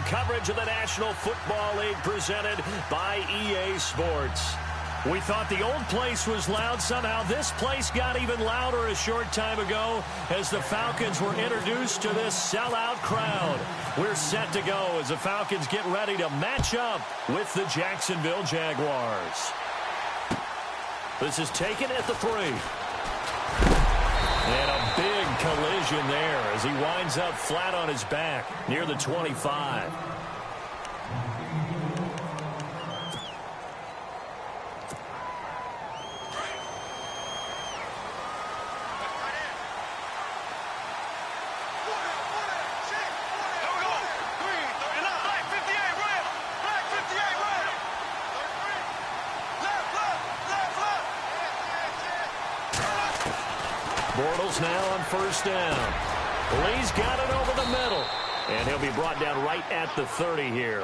coverage of the National Football League presented by EA Sports. We thought the old place was loud. Somehow this place got even louder a short time ago as the Falcons were introduced to this sellout crowd. We're set to go as the Falcons get ready to match up with the Jacksonville Jaguars. This is taken at the 3. And a big collision there as he winds up flat on his back near the 25. Bortles now on first down. Lee's got it over the middle. And he'll be brought down right at the 30 here.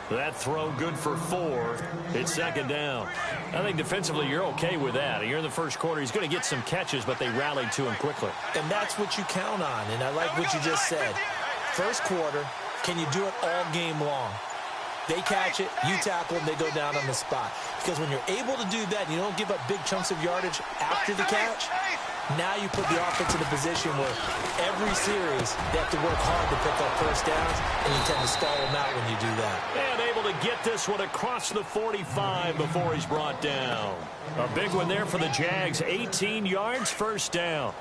That throw good for 4. It's second down. I think defensively you're okay with that. You're in the first quarter. He's going to get some catches, but they rallied to him quickly. And that's what you count on. And I like what you just said. First quarter, can you do it all game long? They catch it, you tackle them, they go down on the spot. Because when you're able to do that and you don't give up big chunks of yardage after the catch, now you put the offense in a position where every series they have to work hard to pick up first downs, and you tend to stall them out when you do that. And able to get this one across the 45 before he's brought down. A big one there for the Jags. 18 yards, first down.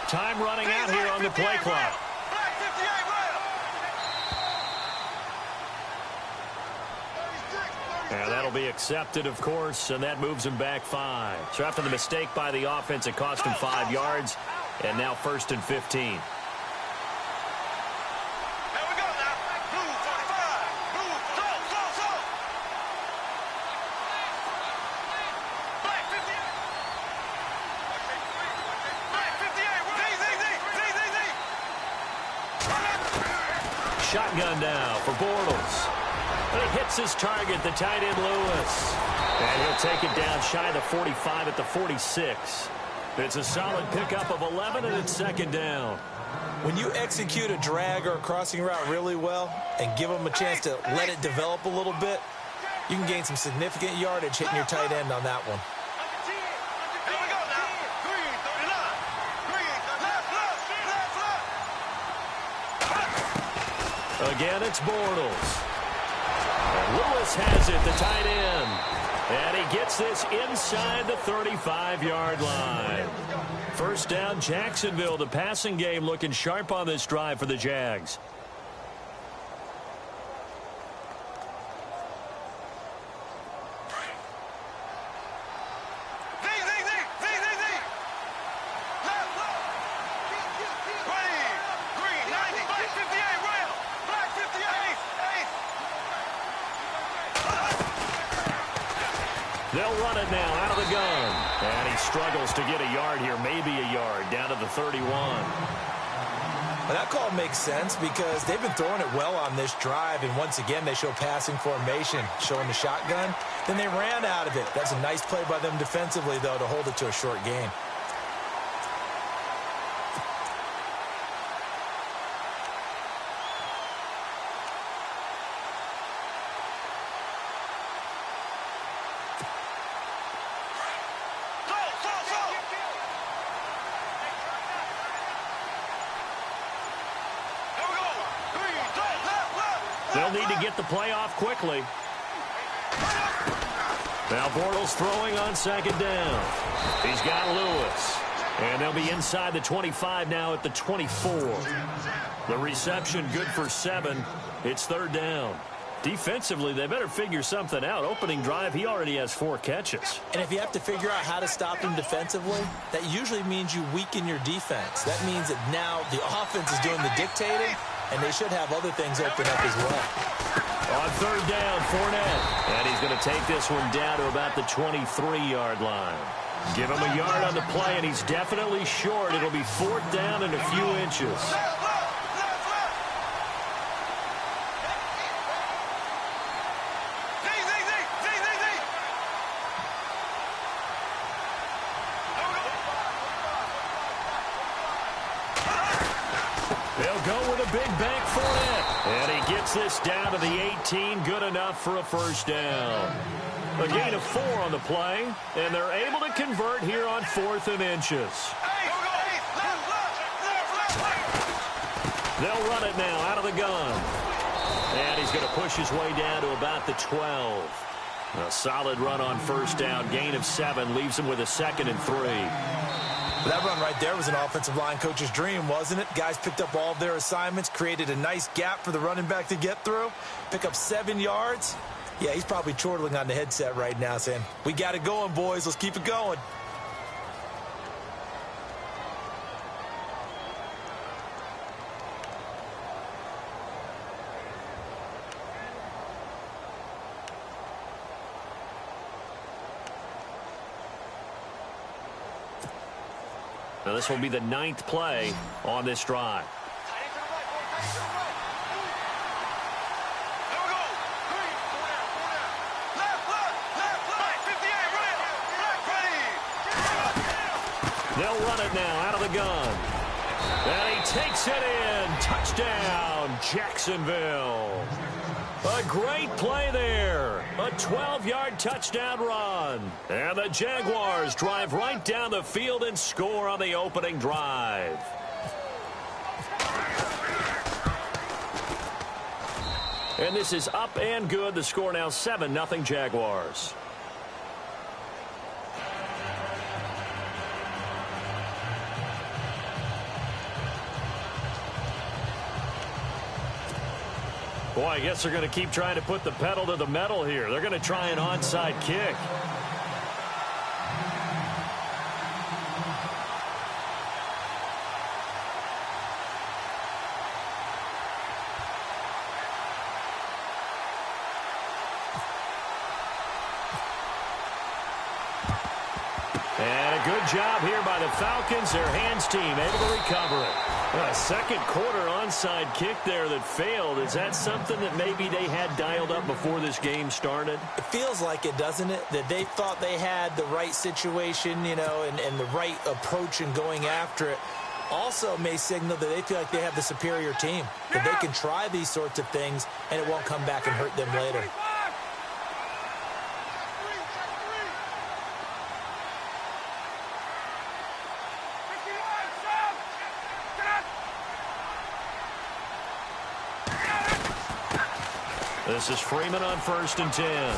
Time running out here on the play clock. And that'll be accepted, of course, and that moves him back 5. So after the mistake by the offense, it cost him 5 yards, and now first and 15. Shotgun now for Bortles. And he hits his target, the tight end Lewis. And he'll take it down shy of the 45 at the 46. It's a solid pickup of 11, and it's second down. When you execute a drag or a crossing route really well and give them a chance to let it develop a little bit, you can gain some significant yardage hitting your tight end on that one. Again, it's Bortles. And Lewis has it, the tight end. And he gets this inside the 35-yard line. First down, Jacksonville. The passing game looking sharp on this drive for the Jags. They'll run it now out of the gun. And he struggles to get a yard here, maybe a yard, down to the 31. Well, that call makes sense because they've been throwing it well on this drive, and once again they show passing formation, showing the shotgun. Then they ran out of it. That's a nice play by them defensively, though, to hold it to a short gain. They'll need to get the play off quickly. Now Bortles throwing on second down. He's got Lewis. And they'll be inside the 25 now at the 24. The reception good for 7. It's third down. Defensively, they better figure something out. Opening drive, he already has 4 catches. And if you have to figure out how to stop him defensively, that usually means you weaken your defense. That means that now the offense is doing the dictating, and they should have other things open up as well. On third down, Fournette. And he's going to take this one down to about the 23-yard line. Give him a yard on the play, and he's definitely short. It'll be fourth down and a few inches. They'll go with a big bank for it. And he gets this down to the 18. Good enough for a first down. A gain of 4 on the play, and they're able to convert here on 4th and inches. They'll run it now out of the gun. And he's going to push his way down to about the 12. A solid run on first down. Gain of 7 leaves him with a 2nd and 3. That run right there was an offensive line coach's dream, wasn't it? Guys picked up all of their assignments, created a nice gap for the running back to get through, pick up 7 yards. Yeah, he's probably chortling on the headset right now saying, we got it going, boys. Let's keep it going. Now this will be the 9th play on this drive. They'll run it now out of the gun. And he takes it in. Touchdown, Jacksonville. A great play there. A 12-yard touchdown run. And the Jaguars drive right down the field and score on the opening drive. And this is up and good. The score now 7-0 Jaguars. Boy, I guess they're going to keep trying to put the pedal to the metal here. They're going to try an onside kick. And a good job here by the Falcons. Their hands team able to recover it. A second quarter onside kick there that failed. Is that something that maybe they had dialed up before this game started? It feels like it, doesn't it? That they thought they had the right situation, you know, and the right approach in going after it. Also may signal that they feel like they have the superior team, that they can try these sorts of things and it won't come back and hurt them later. This is Freeman on 1st and 10.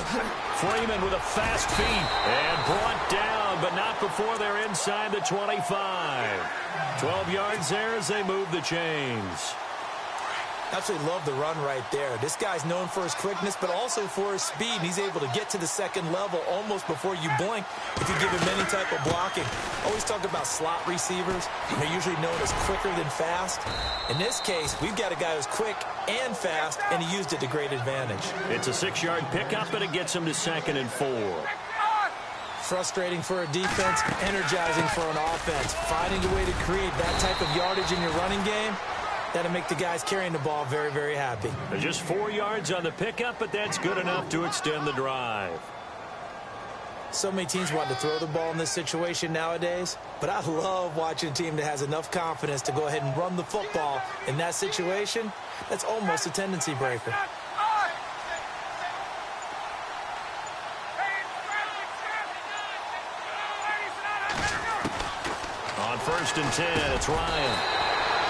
Freeman with a fast feet and brought down, but not before they're inside the 25. 12 yards there as they move the chains. Absolutely love the run right there. This guy's known for his quickness, but also for his speed. And he's able to get to the second level almost before you blink if you give him any type of blocking. Always talk about slot receivers. They're usually known as quicker than fast. In this case, we've got a guy who's quick and fast, and he used it to great advantage. It's a 6-yard pickup, and it gets him to 2nd and 4. Frustrating for a defense, energizing for an offense. Finding a way to create that type of yardage in your running game, that'll make the guys carrying the ball very, very happy. There's just 4 yards on the pickup, but that's good enough to extend the drive. So many teams want to throw the ball in this situation nowadays, but I love watching a team that has enough confidence to go ahead and run the football in that situation. That's almost a tendency breaker. On 1st and 10, it's Ryan.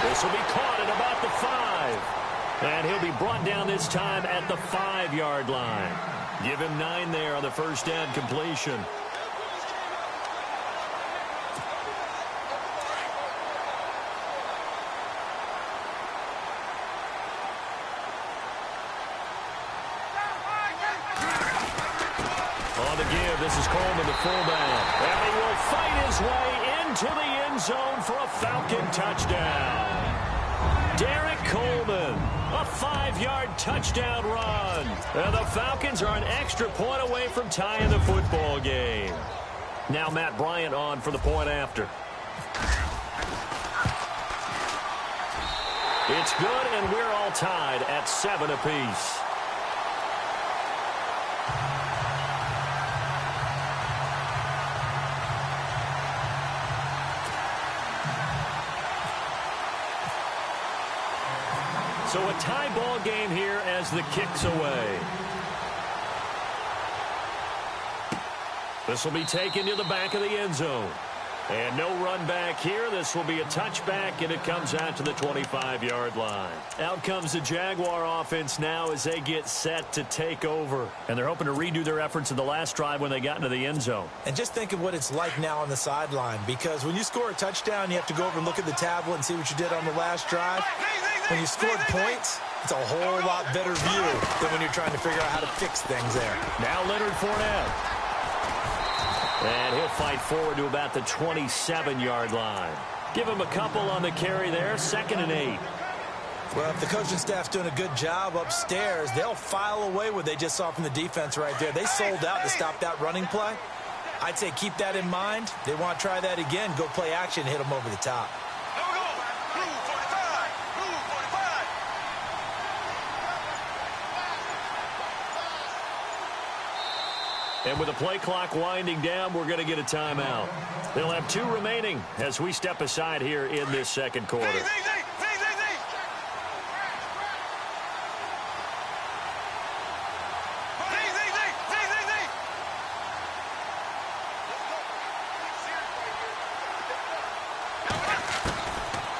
This will be caught at about the 5. And he'll be brought down this time at the 5-yard line. Give him 9 there on the first down completion. On the give, this is Coleman, the fullback. And he will fight his way into the end zone for a Falcon touchdown. Derek Coleman, a 5-yard touchdown run. And the Falcons are an extra point away from tying the football game. Now Matt Bryant on for the point after. It's good, and we're all tied at 7 apiece. So a tie ball game here as the kick's away. This will be taken to the back of the end zone. And no run back here. This will be a touchback, and it comes out to the 25-yard line. Out comes the Jaguar offense now as they get set to take over. And they're hoping to redo their efforts in the last drive when they got into the end zone. And just think of what it's like now on the sideline, because when you score a touchdown, you have to go over and look at the tablet and see what you did on the last drive. When you scored points, it's a whole lot better view than when you're trying to figure out how to fix things there. Now Leonard Fournette. And he'll fight forward to about the 27-yard line. Give him a couple on the carry there, 2nd and 8. Well, if the coaching staff's doing a good job upstairs, they'll file away what they just saw from the defense right there. They sold out to stop that running play. I'd say keep that in mind. They want to try that again, go play action, hit them over the top. And with the play clock winding down, we're going to get a timeout. They'll have 2 remaining as we step aside here in this second quarter.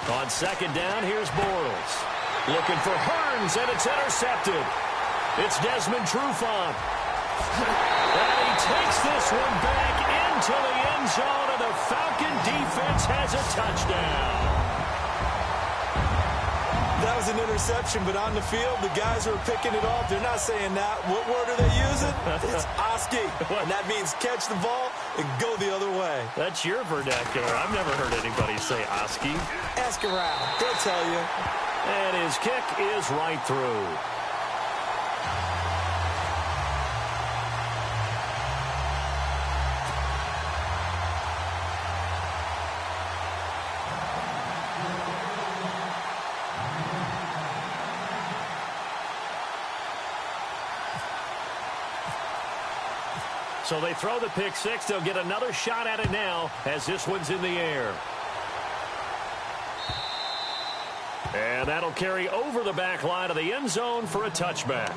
On 2nd down, here's Bortles. Looking for Hearns, and it's intercepted. It's Desmond Trufant. And he takes this one back into the end zone, and the Falcon defense has a touchdown. That was an interception, but on the field, the guys who are picking it off, they're not saying that. What word are they using? It's Oski. And that means catch the ball and go the other way. That's your vernacular. I've never heard anybody say Oski. Ask around. They'll tell you. And his kick is right through. So they throw the pick six. They'll get another shot at it now as this one's in the air. And that'll carry over the back line of the end zone for a touchback.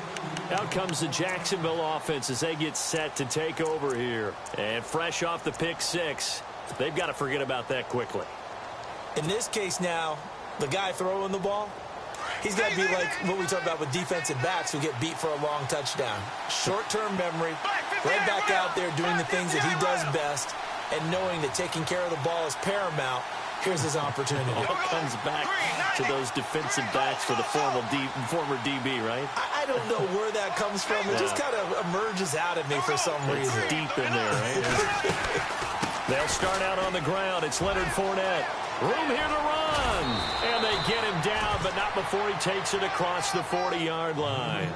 Out comes the Jacksonville offense as they get set to take over here. And fresh off the pick six, they've got to forget about that quickly. In this case now, the guy throwing the ball, he's got to be like what we talk about with defensive backs who get beat for a long touchdown. Short-term memory, right back out there doing the things that he does best, and knowing that taking care of the ball is paramount. Here's his opportunity. All comes back to those defensive backs for the former DB, right? I don't know where that comes from. It just kind of emerges out of me for some reason. It's deep in there, right? They'll start out on the ground. It's Leonard Fournette. Room here to run. And they get him down, but not before he takes it across the 40-yard line.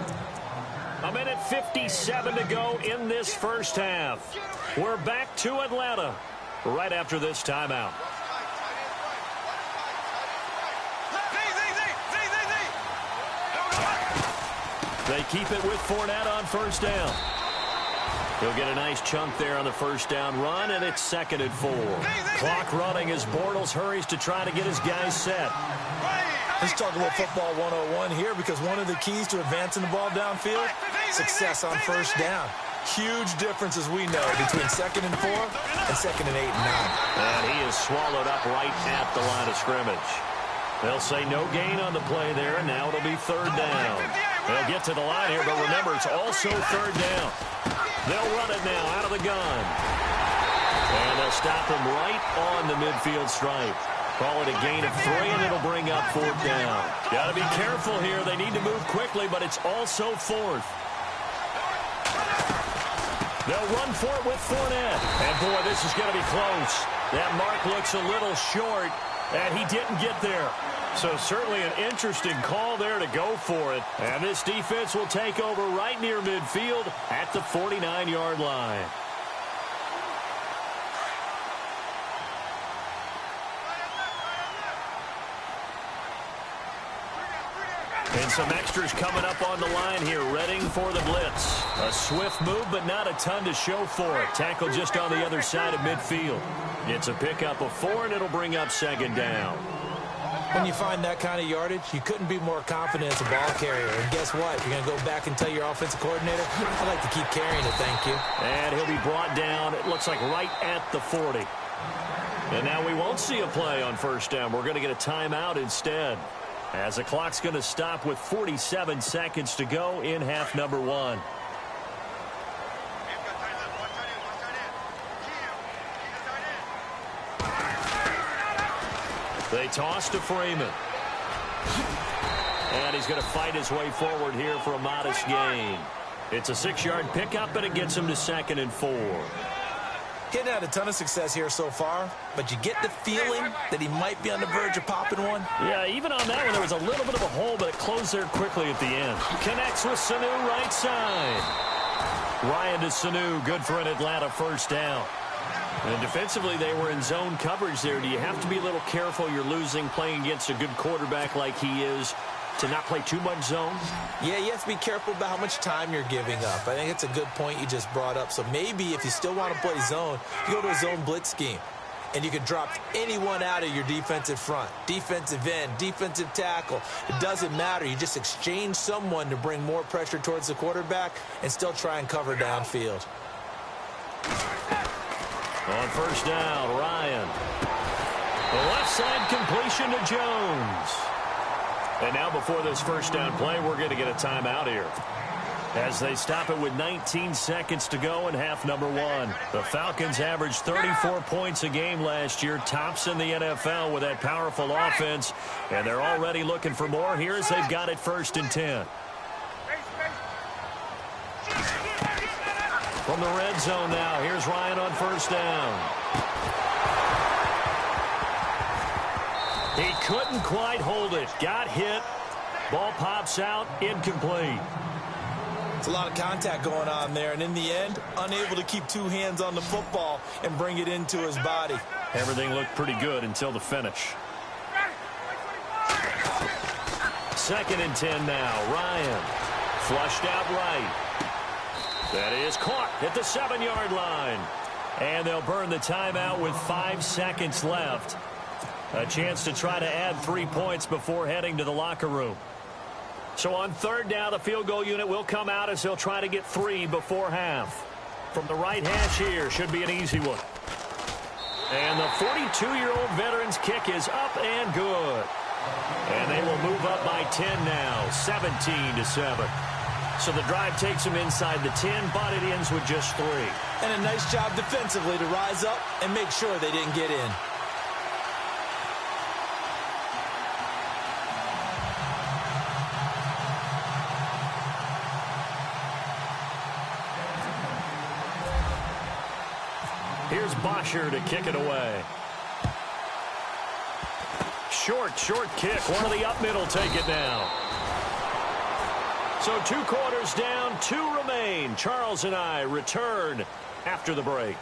1:57 to go in this first half. We're back to Atlanta right after this timeout. They keep it with Fournette on first down. He'll get a nice chunk there on the first down run, and it's 2nd and 4. Clock running as Bortles hurries to try to get his guys set. Let's talk a little football 101 here, because one of the keys to advancing the ball downfield, success on first down. Huge difference, as we know, between 2nd and 4 and 2nd and 8 and 9. And he is swallowed up right at the line of scrimmage. They'll say no gain on the play there, and now it'll be 3rd down. They'll get to the line here, but remember, it's also 3rd down. They'll run it now out of the gun. And they'll stop him right on the midfield stripe. Call it a gain of 3, and it'll bring up 4th down. Got to be careful here. They need to move quickly, but it's also 4th. They'll run for it with Fournette. And, boy, this is going to be close. That mark looks a little short, and he didn't get there. So certainly an interesting call there to go for it. And this defense will take over right near midfield at the 49-yard line. And some extras coming up on the line here, readying for the blitz. A swift move, but not a ton to show for it. Tackle just on the other side of midfield. It's a pickup of 4, and it'll bring up 2nd down. When you find that kind of yardage, you couldn't be more confident as a ball carrier. And guess what? You're going to go back and tell your offensive coordinator, I'd like to keep carrying it, thank you. And he'll be brought down, it looks like right at the 40. And now we won't see a play on first down. We're going to get a timeout instead, as the clock's going to stop with 47 seconds to go in half number 1. They toss to Freeman. And he's going to fight his way forward here for a modest gain. It's a 6-yard pickup, and it gets him to 2nd and 4. He hadn't had a ton of success here so far, but you get the feeling that he might be on the verge of popping one. Yeah, even on that one, there was a little bit of a hole, but it closed there quickly at the end. Connects with Sanu right side. Ryan to Sanu, good for an Atlanta first down. And defensively, they were in zone coverage there. Do you have to be a little careful? You're losing playing against a good quarterback like he is to not play too much zone? Yeah, you have to be careful about how much time you're giving up. I think it's a good point you just brought up. So maybe if you still want to play zone, you go to a zone blitz scheme. And you can drop anyone out of your defensive front, defensive end, defensive tackle. It doesn't matter. You just exchange someone to bring more pressure towards the quarterback and still try and cover downfield. On first down, Ryan. The left side completion to Jones. And now before this first down play, we're going to get a timeout here, as they stop it with 19 seconds to go in half number 1. The Falcons averaged 34 points a game last year, tops in the NFL with that powerful offense, and they're already looking for more here as they've got it 1st and 10. From the red zone now, here's Ryan on first down. He couldn't quite hold it. Got hit. Ball pops out. Incomplete. It's a lot of contact going on there, and in the end, unable to keep 2 hands on the football and bring it into his body. Everything looked pretty good until the finish. 2nd and 10 now. Ryan flushed out right. That is caught at the 7-yard line. And they'll burn the timeout with 5 seconds left. A chance to try to add 3 points before heading to the locker room. So on 3rd down, the field goal unit will come out as they'll try to get 3 before half. From the right hash here, should be an easy one. And the 42-year-old veteran's kick is up and good. And they will move up by 10 now, 17-7. So the drive takes them inside the 10, but it ends with just 3. And a nice job defensively to rise up and make sure they didn't get in. Here's Bosher to kick it away. Short kick. One of the up middle take it now. So 2 quarters down, 2 remain. Charles and I return after the break.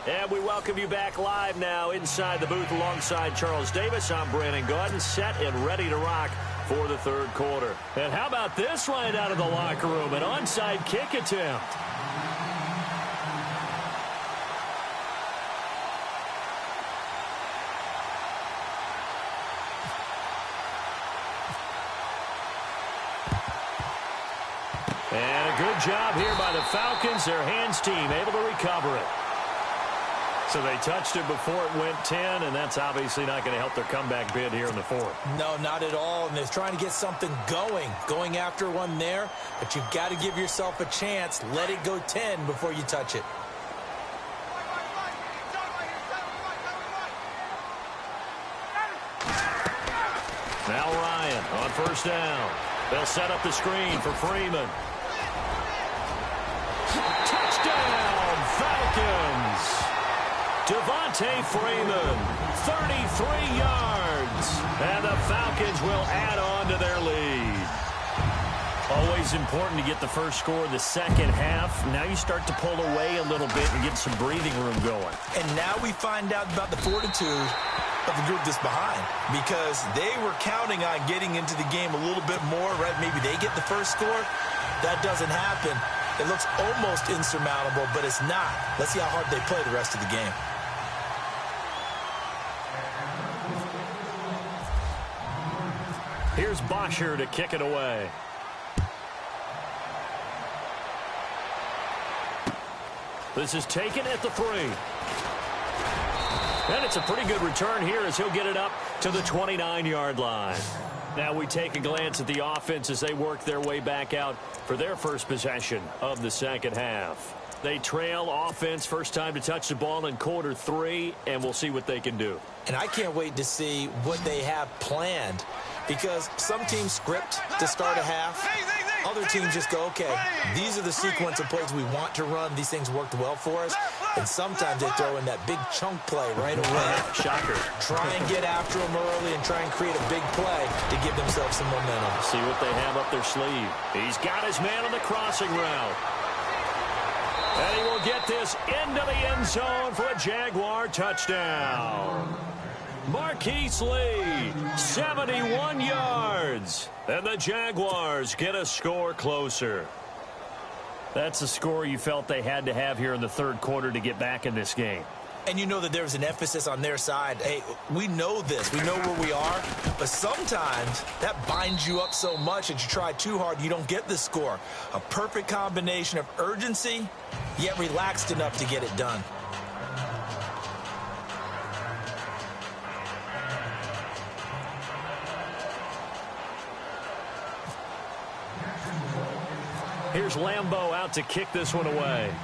And we welcome you back live now inside the booth alongside Charles Davis. I'm Brandon Gaudin, set and ready to rock for the 3rd quarter. And how about this right out of the locker room? An onside kick attempt. And a good job here by the Falcons. Their hands team able to recover it. So they touched it before it went 10, and that's obviously not going to help their comeback bid here in the 4th. No, not at all. And they're trying to get something going after one there. But you've got to give yourself a chance. Let it go 10 before you touch it. Now Ryan on first down. They'll set up the screen for Freeman. Touchdown, Falcons! Devontae Freeman, 33 yards. And the Falcons will add on to their lead. Always important to get the first score in the second half. Now you start to pull away a little bit and get some breathing room going. And now we find out about the fortitude of the group that's behind, because they were counting on getting into the game a little bit more, right? Maybe they get the first score. That doesn't happen. It looks almost insurmountable, but it's not. Let's see how hard they play the rest of the game. Here's Bosher to kick it away. This is taken at the 3. And it's a pretty good return here as he'll get it up to the 29-yard line. Now we take a glance at the offense as they work their way back out for their first possession of the second half. They trail offense, first time to touch the ball in quarter 3, and we'll see what they can do. And I can't wait to see what they have planned, because some teams script to start a half. Other teams just go, okay, these are the sequence of plays we want to run. These things worked well for us. And sometimes they throw in that big chunk play right away. Shocker. Try and get after them early and try and create a big play to give themselves some momentum. See what they have up their sleeve. He's got his man on the crossing route. And he will get this into the end zone for a Jaguar touchdown. Marquise Lee, 71 yards. And the Jaguars get a score closer. That's the score you felt they had to have here in the third quarter to get back in this game. And you know that there's an emphasis on their side. Hey, we know this. We know where we are. But sometimes that binds you up so much that you try too hard, you don't get the score. A perfect combination of urgency, yet relaxed enough to get it done. Here's Lambeau out to kick this one away.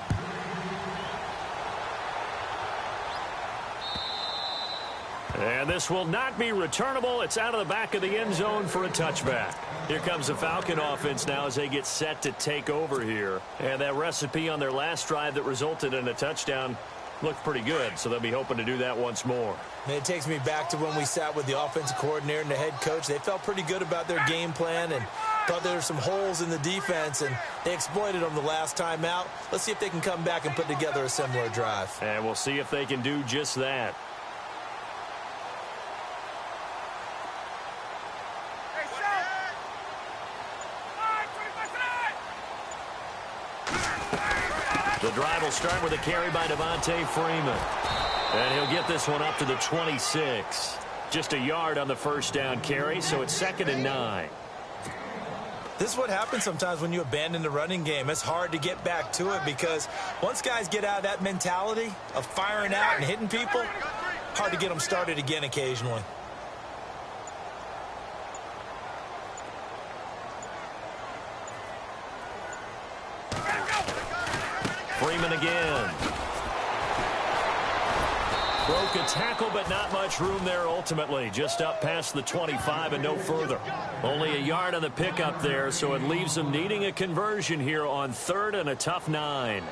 And this will not be returnable. It's out of the back of the end zone for a touchback. Here comes the Falcon offense now as they get set to take over here. And that recipe on their last drive that resulted in a touchdown looked pretty good, so they'll be hoping to do that once more. And it takes me back to when we sat with the offensive coordinator and the head coach. They felt pretty good about their game plan and thought there were some holes in the defense, and they exploited them the last time out. Let's see if they can come back and put together a similar drive. And we'll see if they can do just that. The drive will start with a carry by Devontae Freeman. And he'll get this one up to the 26. Just a yard on the first down carry, so it's 2nd and 9. This is what happens sometimes when you abandon the running game. It's hard to get back to it because once guys get out of that mentality of firing out and hitting people, hard to get them started again occasionally. Freeman again. Broke a tackle, but not much room there ultimately. Just up past the 25 and no further. Only a yard on the pickup there, so it leaves them needing a conversion here on 3rd and a tough 9.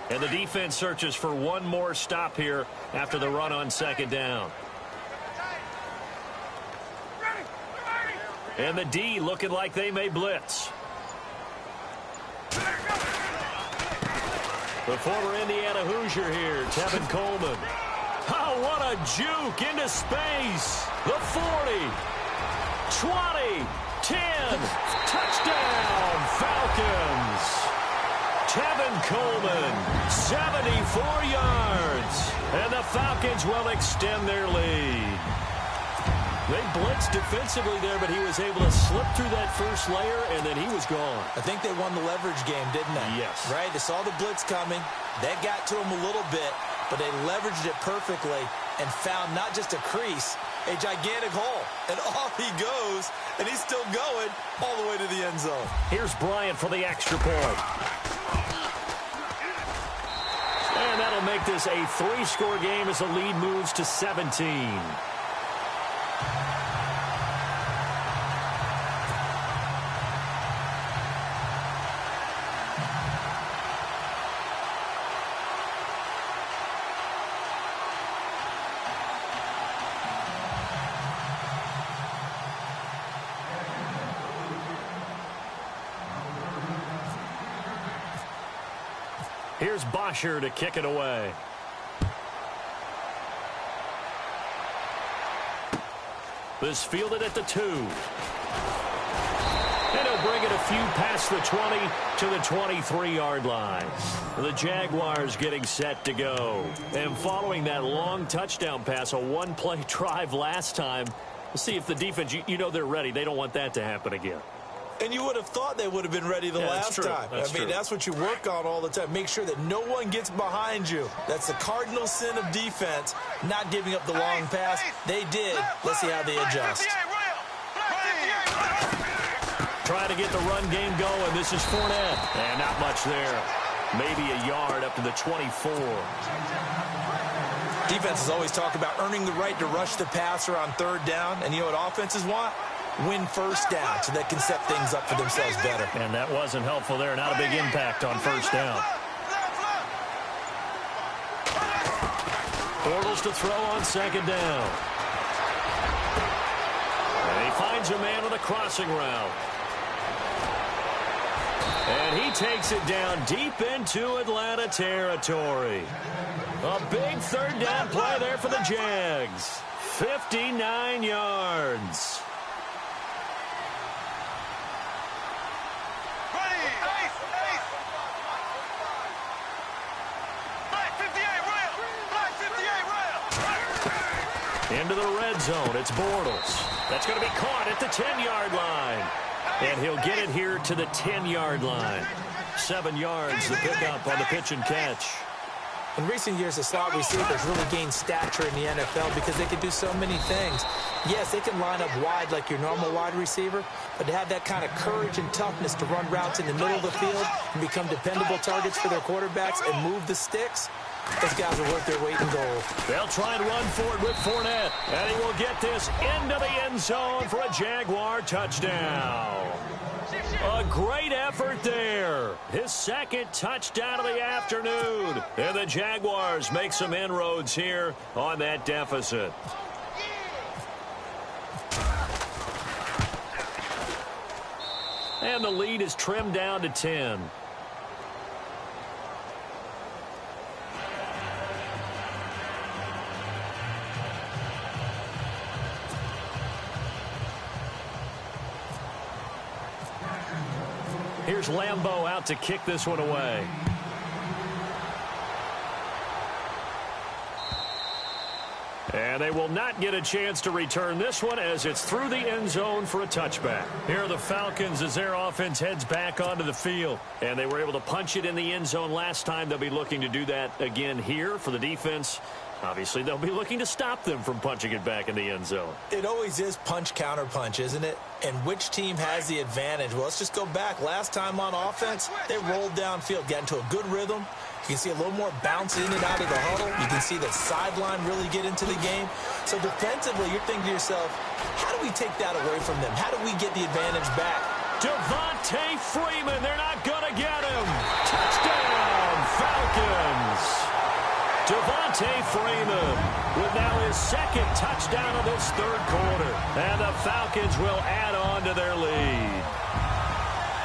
And the defense searches for one more stop here after the run on 2nd down. And the D looking like they may blitz. The former Indiana Hoosier here, Tevin Coleman. Oh, what a juke into space. The 40, 20, 10, touchdown, Falcons. Tevin Coleman, 74 yards. And the Falcons will extend their lead. They blitzed defensively there, but he was able to slip through that first layer, and then he was gone. I think they won the leverage game, didn't they? Yes. Right? They saw the blitz coming. That got to him a little bit, but they leveraged it perfectly and found not just a crease, a gigantic hole. And off he goes, and he's still going all the way to the end zone. Here's Bryant for the extra point. And that'll make this a 3-score game as the lead moves to 17. Here's Bosher to kick it away. This fielded at the 2. And he'll bring it a few past the 20 to the 23-yard line. The Jaguars getting set to go. And following that long touchdown pass, a one-play drive last time, we'll see if the defense, you know they're ready. They don't want that to happen again. And you would have thought they would have been ready the last time. That's what you work on all the time. Make sure that no one gets behind you. That's the cardinal sin of defense, not giving up the long pass. They did. Let's see how they adjust. Trying to get the run game going. This is Fournette. And not much there. Maybe a yard up to the 24. Defenses always talk about earning the right to rush the passer on third down. And you know what offenses want? Win first down so they can set things up for themselves better. And that wasn't helpful there. Not a big impact on first down. Bortles to throw on second down. And he finds a man on the crossing route. And he takes it down deep into Atlanta territory. A big third down play there for the Jags. 59 yards. Into the red zone. It's Bortles. That's going to be caught at the 10-yard line. And he'll get it here to the 10-yard line. 7 yards, the pickup on the pitch and catch. In recent years, the slot receivers really gained stature in the NFL because they can do so many things. Yes, they can line up wide like your normal wide receiver, but to have that kind of courage and toughness to run routes in the middle of the field and become dependable targets for their quarterbacks and move the sticks, those guys are worth their weight in gold. They'll try and run for it with Fournette. And he will get this into the end zone for a Jaguar touchdown. A great effort there. His second touchdown of the afternoon. And the Jaguars make some inroads here on that deficit. And the lead is trimmed down to 10. Here's Lambeau out to kick this one away. And they will not get a chance to return this one as it's through the end zone for a touchback. Here are the Falcons as their offense heads back onto the field. And they were able to punch it in the end zone last time. They'll be looking to do that again here for the defense. Obviously, they'll be looking to stop them from punching it back in the end zone. It always is punch, counter punch, isn't it? And which team has the advantage? Well, let's just go back. Last time on offense, they rolled downfield, got into a good rhythm. You can see a little more bounce in and out of the huddle. You can see the sideline really get into the game. So defensively, you're thinking to yourself, how do we take that away from them? How do we get the advantage back? Devontae Freeman, they're not going to get him. Touchdown, Falcons. Devontae Freeman with now his second touchdown of this third quarter. And the Falcons will add on to their lead.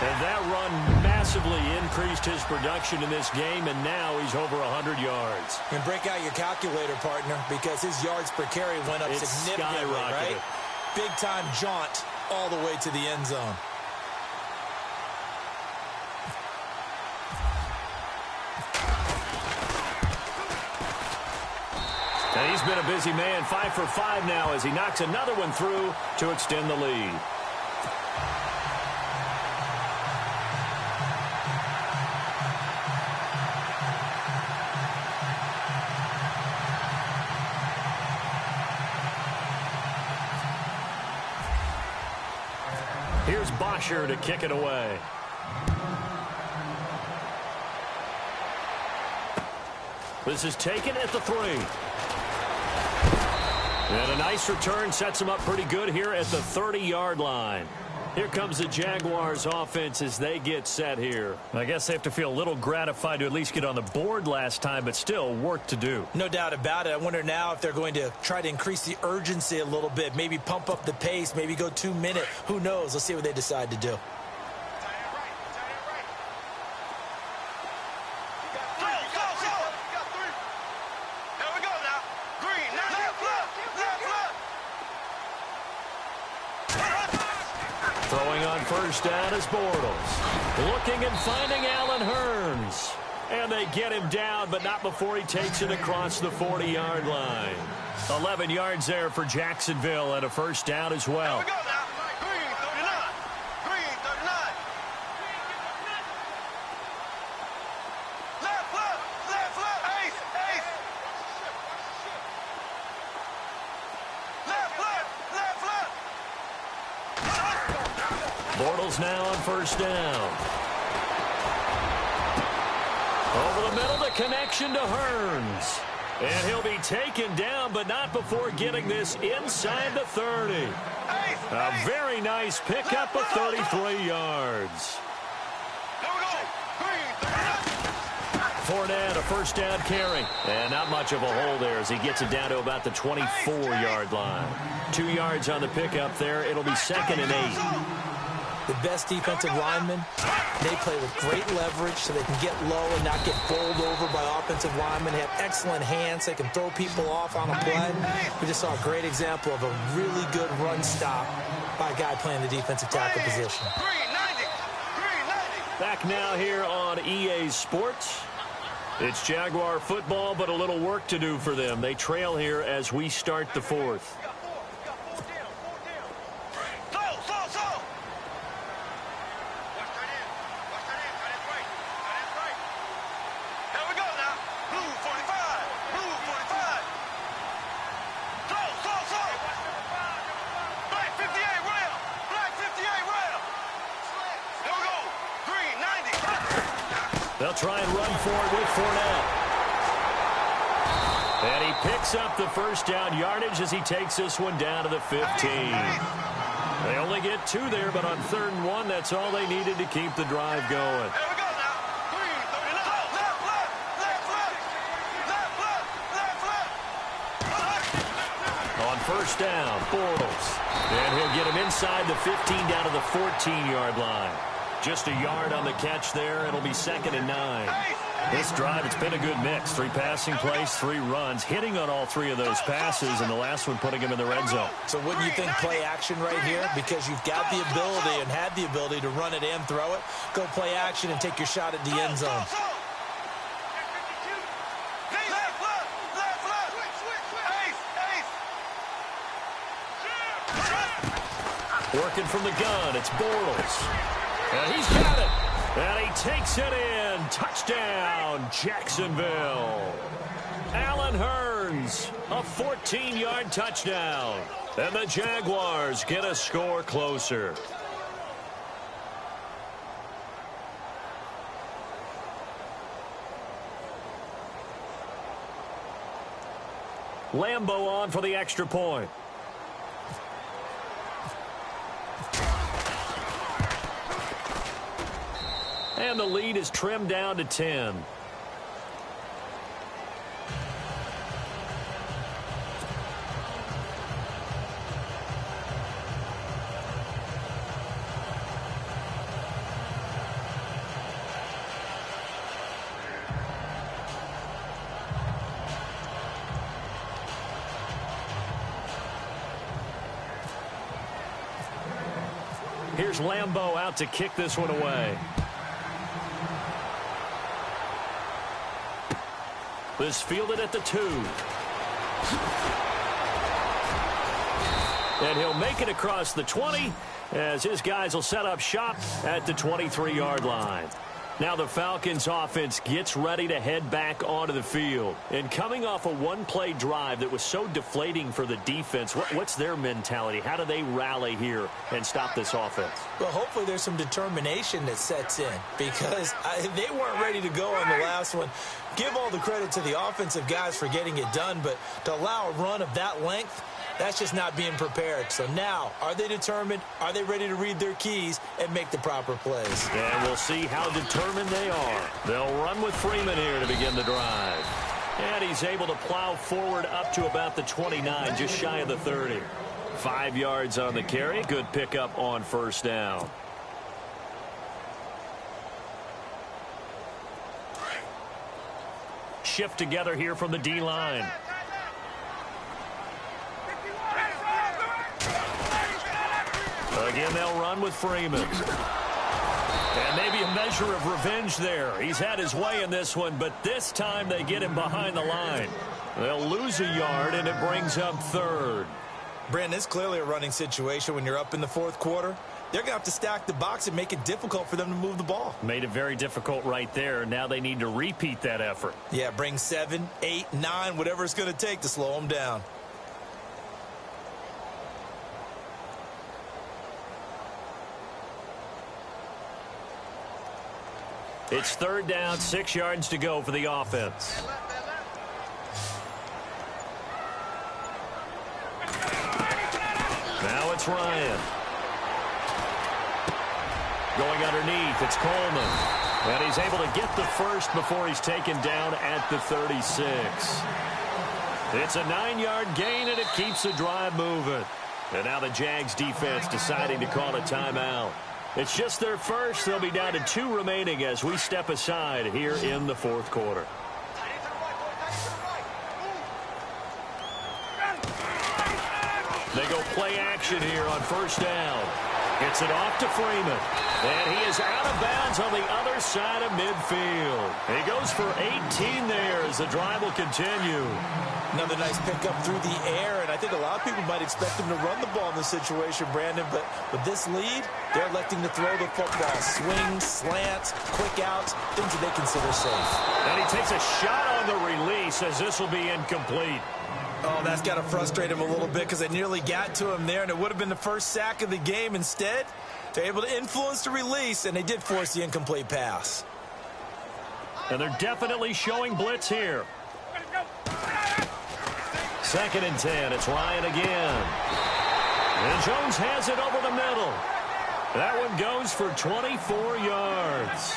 And that run massively increased his production in this game, and now he's over 100 yards. And break out your calculator, partner, because his yards per carry went up significantly, right? Big-time jaunt all the way to the end zone. And he's been a busy man, 5 for 5 now as he knocks another one through to extend the lead. Here's Bosher to kick it away. This is taken at the 3. And a nice return sets them up pretty good here at the 30-yard line. Here comes the Jaguars offense as they get set here. I guess they have to feel a little gratified to at least get on the board last time, but still work to do. No doubt about it. I wonder now if they're going to try to increase the urgency a little bit, maybe pump up the pace, maybe go 2-minute. Who knows? Let's see what they decide to do. Throwing on first down is Bortles. Looking and finding Allen Hurns. And they get him down, but not before he takes it across the 40-yard line. 11 yards there for Jacksonville and a first down as well. Here we go now. Green 39. Green 39. Left, ace, ace. Left. Bortles now on first down. Over the middle, the connection to Hurns. And he'll be taken down, but not before getting this inside the 30. A very nice pickup of 33 yards. Fournette, a first down carry. And not much of a hole there as he gets it down to about the 24-yard line. 2 yards on the pickup there. It'll be 2nd and 8. The best defensive linemen, they play with great leverage so they can get low and not get bowled over by offensive linemen. They have excellent hands. They can throw people off on a play. We just saw a great example of a really good run stop by a guy playing the defensive tackle position. Back now here on EA Sports. It's Jaguar football, but a little work to do for them. They trail here as we start the 4th. They'll try and run for it with Fournette. And he picks up the first down yardage as he takes this one down to the 15. They only get 2 there, but on 3rd and 1, that's all they needed to keep the drive going. On first down, Bortles. And he'll get him inside the 15 down to the 14-yard line. Just a yard on the catch there. It'll be 2nd and 9. This drive, it's been a good mix. 3 passing plays, 3 runs, hitting on all 3 of those passes, and the last one putting him in the red zone. So wouldn't you think play action right here? Because you've got the ability and had the ability to run it and throw it. Go play action and take your shot at the end zone. Working from the gun, it's Bortles. And he's got it. And he takes it in. Touchdown, Jacksonville. Allen Hurns, a 14-yard touchdown. And the Jaguars get a score closer. Lambeau on for the extra point. And the lead is trimmed down to 10. Here's Lambeau out to kick this one away. This fielded at the 2. And he'll make it across the 20 as his guys will set up shop at the 23-yard line. Now the Falcons offense gets ready to head back onto the field. And coming off a one-play drive that was so deflating for the defense, what's their mentality? How do they rally here and stop this offense? Well, hopefully there's some determination that sets in because they weren't ready to go on the last one. Give all the credit to the offensive guys for getting it done, but to allow a run of that length, that's just not being prepared. So now, are they determined? Are they ready to read their keys and make the proper plays? And we'll see how determined they are. They'll run with Freeman here to begin the drive. And he's able to plow forward up to about the 29, just shy of the 30. 5 yards on the carry. Good pickup on first down. Shift together here from the D-line. Again, they'll run with Freeman. And maybe a measure of revenge there. He's had his way in this one, but this time they get him behind the line. They'll lose a yard, and it brings up third. Brandon, it's clearly a running situation when you're up in the fourth quarter. They're going to have to stack the box and make it difficult for them to move the ball. Made it very difficult right there. Now they need to repeat that effort. Yeah, bring 7, 8, 9, whatever it's going to take to slow them down. It's third down, 6 yards to go for the offense. Now it's Ryan. Going underneath, it's Coleman. And he's able to get the first before he's taken down at the 36. It's a 9-yard gain, and it keeps the drive moving. And now the Jags defense deciding to call a timeout. It's just their first. They'll be down to 2 remaining as we step aside here in the fourth quarter. They go play action here on first down. Gets it off to Freeman. And he is out of bounds on the other side of midfield. He goes for 18 there as the drive will continue. Another nice pickup through the air, and I think a lot of people might expect him to run the ball in this situation, Brandon, but with this lead, they're electing to throw the football. Swings, slants, quick outs, things that they consider safe. And he takes a shot on the release as this will be incomplete. Oh, that's got to frustrate him a little bit because they nearly got to him there, and it would have been the first sack of the game. Instead, they're able to influence the release, and they did force the incomplete pass. And they're definitely showing blitz here. 2nd and 10. It's Ryan again. And Jones has it over the middle. That one goes for 24 yards.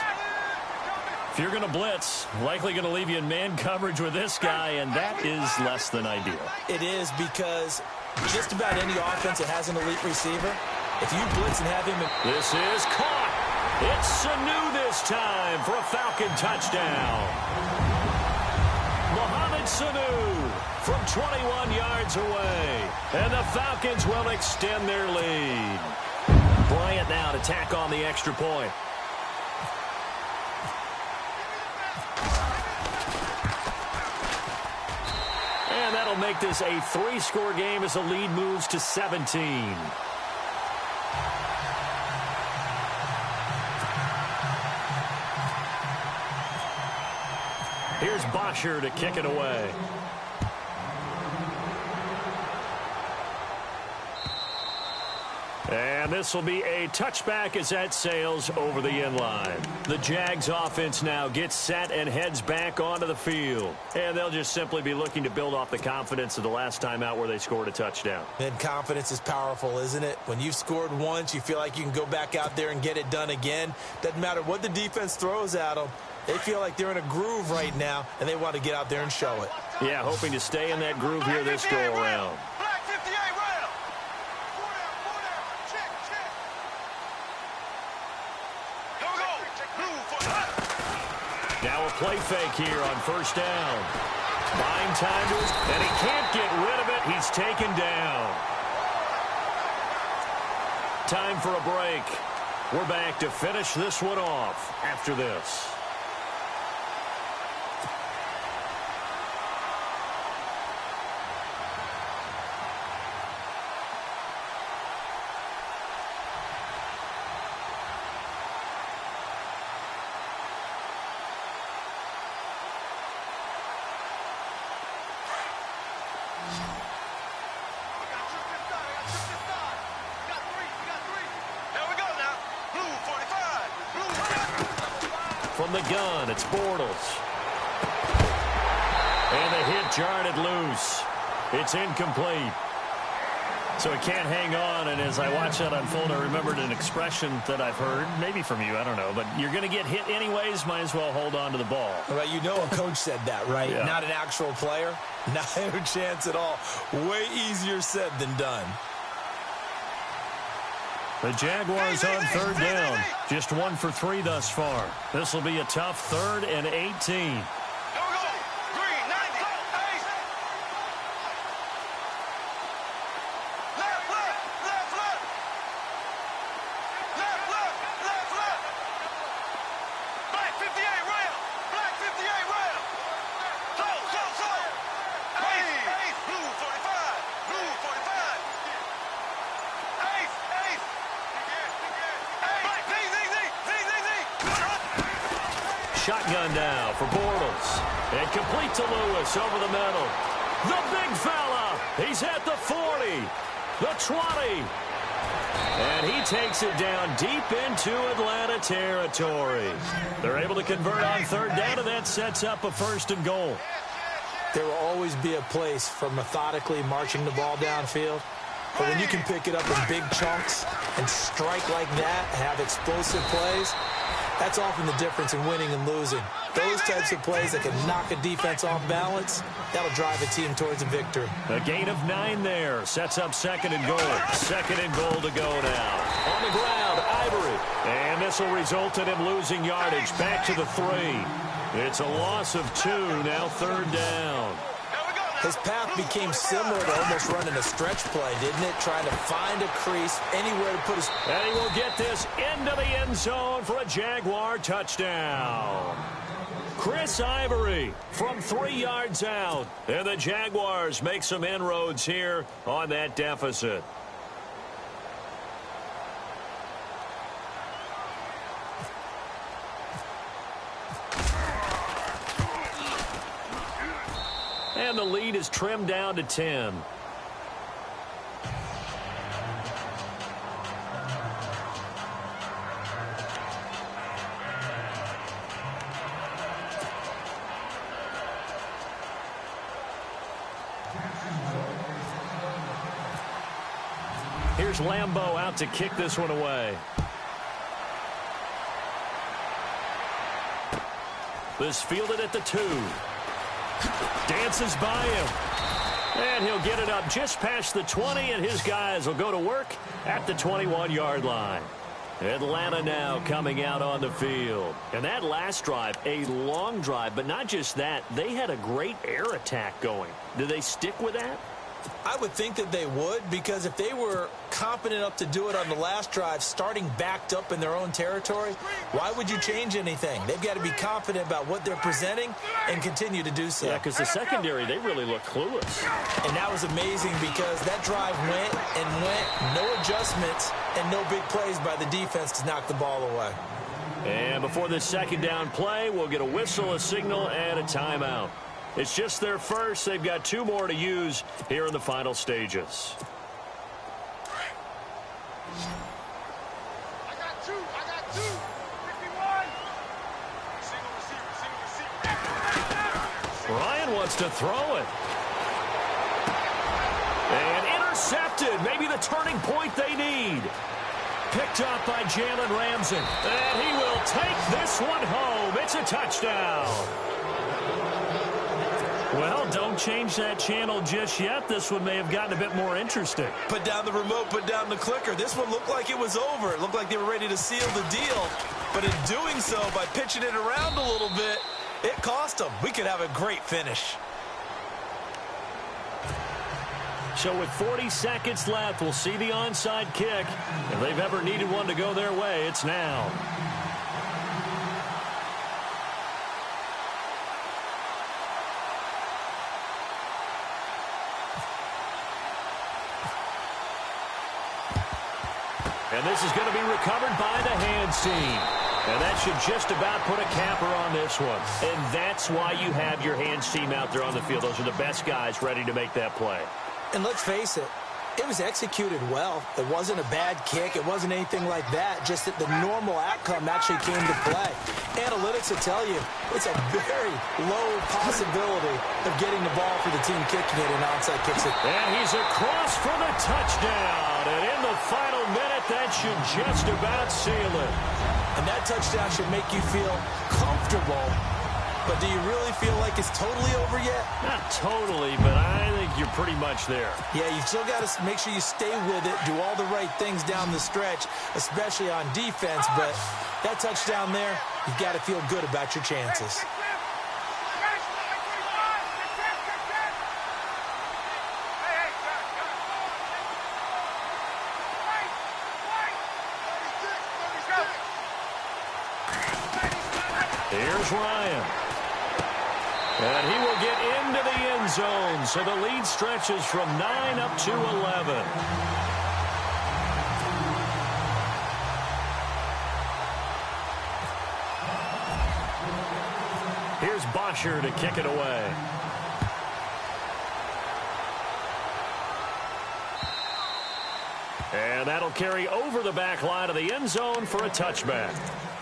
If you're going to blitz, likely going to leave you in man coverage with this guy, and that is less than ideal. It is because just about any offense that has an elite receiver, if you blitz and have him... This is caught. It's Sanu this time for a Falcon touchdown. Mohamed Sanu from 21 yards away. And the Falcons will extend their lead. Bryant now to tack on the extra point. And that'll make this a 3-score game as the lead moves to 17. Here's Bosher to kick it away. And this will be a touchback as that sails over the end line. The Jags offense now gets set and heads back onto the field. And they'll just simply be looking to build off the confidence of the last time out where they scored a touchdown. And confidence is powerful, isn't it? When you've scored once, you feel like you can go back out there and get it done again. Doesn't matter what the defense throws at them. They feel like they're in a groove right now, and they want to get out there and show it. Yeah, hoping to stay in that groove here this go-around. Now a play fake here on first down. Buying time to his, and he can't get rid of it. He's taken down. Time for a break. We're back to finish this one off after this. From the gun, it's Bortles. And the hit jarred it loose. It's incomplete. So it can't hang on, and as I watch that unfold, I remembered an expression that I've heard, maybe from you, I don't know, but you're going to get hit anyways, might as well hold on to the ball. Well, you know a coach said that, right? Yeah. Not an actual player. Not a chance at all. Way easier said than done. The Jaguars on third down. Just 1 for 3 thus far. This will be a tough 3rd and 18. shotgun now for Bortles. And complete to Lewis over the middle. The big fella. He's at the 40, the 20. And he takes it down deep into Atlanta territory. They're able to convert on third down, and that sets up a 1st and goal. There will always be a place for methodically marching the ball downfield. But when you can pick it up in big chunks and strike like that, have explosive plays, that's often the difference in winning and losing. Those types of plays that can knock a defense off balance, that'll drive a team towards a victory. A gain of 9 there. Sets up 2nd and goal. 2nd and goal to go now. On the ground, Ivory. And this will result in him losing yardage. Back to the 3. It's a loss of 2. Now 3rd down. His path became similar to almost running a stretch play, didn't it? Trying to find a crease, anywhere to put his... And he will get this into the end zone for a Jaguar touchdown. Chris Ivory from 3 yards out. And the Jaguars make some inroads here on that deficit. And the lead is trimmed down to 10. Here's Lambeau out to kick this one away. This fielded at the 2. Dances by him. And he'll get it up just past the 20, and his guys will go to work at the 21-yard line. Atlanta now coming out on the field. And that last drive, a long drive, but not just that. They had a great air attack going. Do they stick with that? I would think that they would, because if they were confident enough to do it on the last drive, starting backed up in their own territory, why would you change anything? They've got to be confident about what they're presenting and continue to do so. Yeah, because the secondary, they really look clueless. And that was amazing because that drive went and went, no adjustments and no big plays by the defense to knock the ball away. And before this 2nd down play, we'll get a whistle, a signal, and a timeout. It's just their first. They've got 2 more to use here in the final stages. I got 2. 51. Single receiver. Ryan wants to throw it. And intercepted. Maybe the turning point they need. Picked up by Jalen Ramsey. And he will take this one home. It's a touchdown. Well, don't change that channel just yet. This one may have gotten a bit more interesting. Put down the remote, put down the clicker. This one looked like it was over. It looked like they were ready to seal the deal. But in doing so, by pitching it around a little bit, it cost them. We could have a great finish. So with 40 seconds left, we'll see the onside kick. If they've ever needed one to go their way, it's now. And this is going to be recovered by the hands team. And that should just about put a capper on this one. And that's why you have your hands team out there on the field. Those are the best guys ready to make that play. And let's face it, it was executed well. It wasn't a bad kick. It wasn't anything like that. Just that the normal outcome actually came to play. Analytics will tell you it's a very low possibility of getting the ball for the team kicking it and onside kicks it. And he's across for the touchdown. And in the final minute, that should just about seal it. And that touchdown should make you feel comfortable. But do you really feel like it's totally over yet? Not totally, but I think you're pretty much there. Yeah, you still got to make sure you stay with it, do all the right things down the stretch, especially on defense. But that touchdown there, you've got to feel good about your chances. Here's Ryan. And he will get into the end zone. So the lead stretches from 9 up to 11. rusher to kick it away. And that'll carry over the back line of the end zone for a touchback.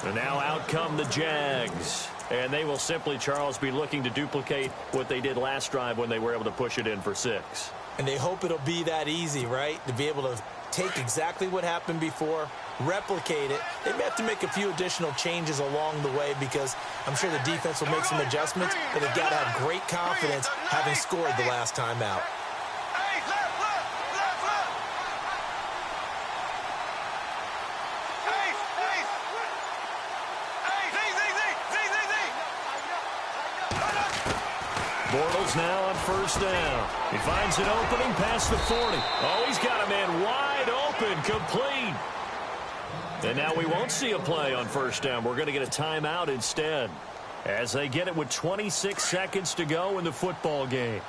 And now out come the Jags. And they will simply, Charles, be looking to duplicate what they did last drive when they were able to push it in for 6. And they hope it'll be that easy, right? To be able to take exactly what happened before, replicate it. They may have to make a few additional changes along the way because I'm sure the defense will make some adjustments, but they've got to have great confidence having scored the last time out. Bortles now on first down. He finds an opening past the 40. Oh, he's got a man wide open, complete. And now we won't see a play on first down. We're going to get a timeout instead as they get it with 26 seconds to go in the football game.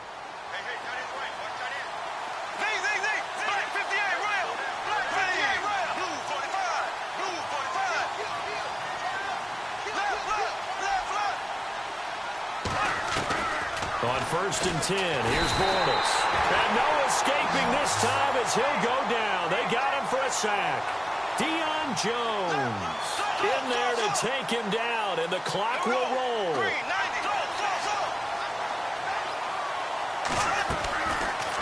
On first and 10, here's Bortles. And no escaping this time as he'll go down. They got him for a sack. Deion Jones in there to take him down, and the clock will roll.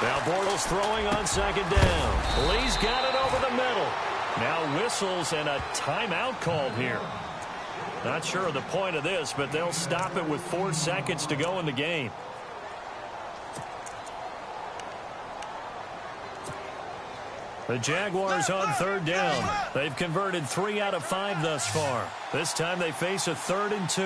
Now Bortles throwing on second down. Lee's got it over the middle. Now whistles and a timeout called here. Not sure of the point of this, but they'll stop it with 4 seconds to go in the game. The Jaguars on third down. They've converted 3 out of 5 thus far. This time they face a 3rd and 2.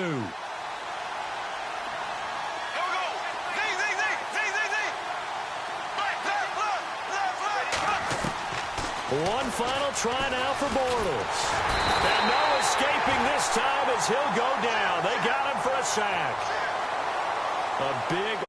One final try now for Bortles. And no escaping this time as he'll go down. They got him for a sack. A big